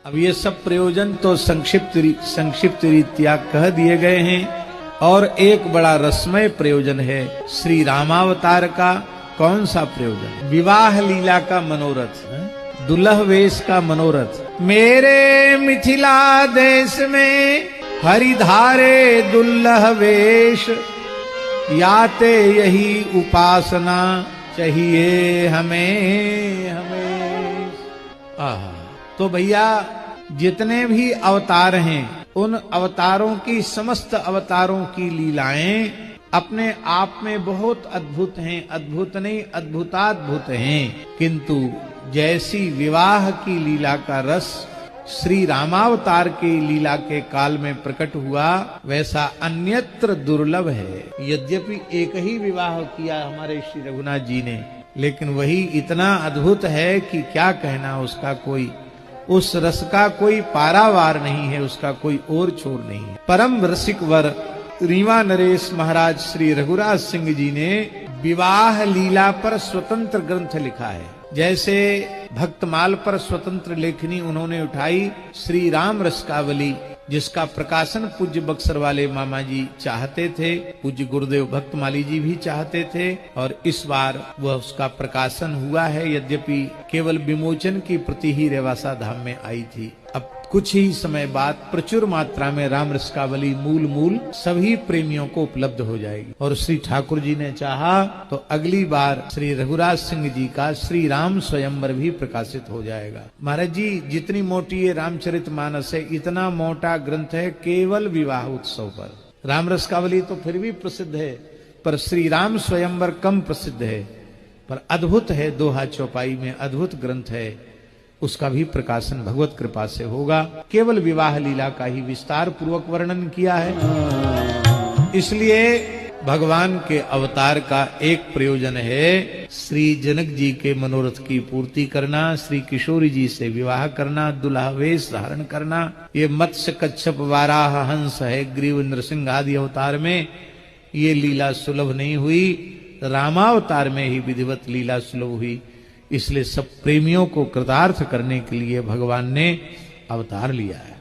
अब ये सब प्रयोजन तो संक्षिप्त रीत्या कह दिए गए हैं। और एक बड़ा रसमय प्रयोजन है श्री रामावतार का। कौन सा प्रयोजन? विवाह लीला का मनोरथ, दुल्ह वेश का मनोरथ। मेरे मिथिला देश में हरिधारे दुल्लह वेश, याते यही उपासना चाहिए हमें हमें। तो भैया जितने भी अवतार हैं, उन अवतारों की, समस्त अवतारों की लीलाएं अपने आप में बहुत अद्भुत हैं। अद्भुत नहीं, अद्भुताद्भुत हैं। किंतु जैसी विवाह की लीला का रस श्री रामावतार की लीला के काल में प्रकट हुआ, वैसा अन्यत्र दुर्लभ है। यद्यपि एक ही विवाह किया हमारे श्री रघुनाथ जी ने, लेकिन वही इतना अद्भुत है कि क्या कहना उसका। कोई उस रस का कोई पारावार नहीं है, उसका कोई और छोर नहीं है। परम रसिक वर रीवा नरेश महाराज श्री रघुराज सिंह जी ने विवाह लीला पर स्वतंत्र ग्रंथ लिखा है। जैसे भक्तमाल पर स्वतंत्र लेखनी उन्होंने उठाई श्री राम रसकावली, जिसका प्रकाशन पूज्य बक्सर वाले मामा जी चाहते थे, पूज्य गुरुदेव भक्तमाली जी भी चाहते थे, और इस बार वह उसका प्रकाशन हुआ है। यद्यपि केवल विमोचन की प्रति ही रेवासा धाम में आई थी। अब कुछ ही समय बाद प्रचुर मात्रा में राम रसकावली मूल सभी प्रेमियों को उपलब्ध हो जाएगी। और श्री ठाकुर जी ने चाहा तो अगली बार श्री रघुराज सिंह जी का श्री राम स्वयंवर भी प्रकाशित हो जाएगा। महाराज जी, जितनी मोटी ये रामचरितमानस है, इतना मोटा ग्रंथ है केवल विवाह उत्सव पर। राम रसकावली तो फिर भी प्रसिद्ध है, पर श्री राम स्वयंवर कम प्रसिद्ध है, पर अद्भुत है। दोहा चौपाई में अद्भुत ग्रंथ है, उसका भी प्रकाशन भगवत कृपा से होगा। केवल विवाह लीला का ही विस्तार पूर्वक वर्णन किया है। इसलिए भगवान के अवतार का एक प्रयोजन है श्री जनक जी के मनोरथ की पूर्ति करना, श्री किशोरी जी से विवाह करना, दुल्हा वेश धारण करना। ये मत्स्य कच्छप वाराह हंस है ग्रीव नृसिंह आदि अवतार में ये लीला सुलभ नहीं हुई, रामावतार में ही विधिवत लीला सुलभ हुई। इसलिए सब प्रेमियों को कृतार्थ करने के लिए भगवान ने अवतार लिया है।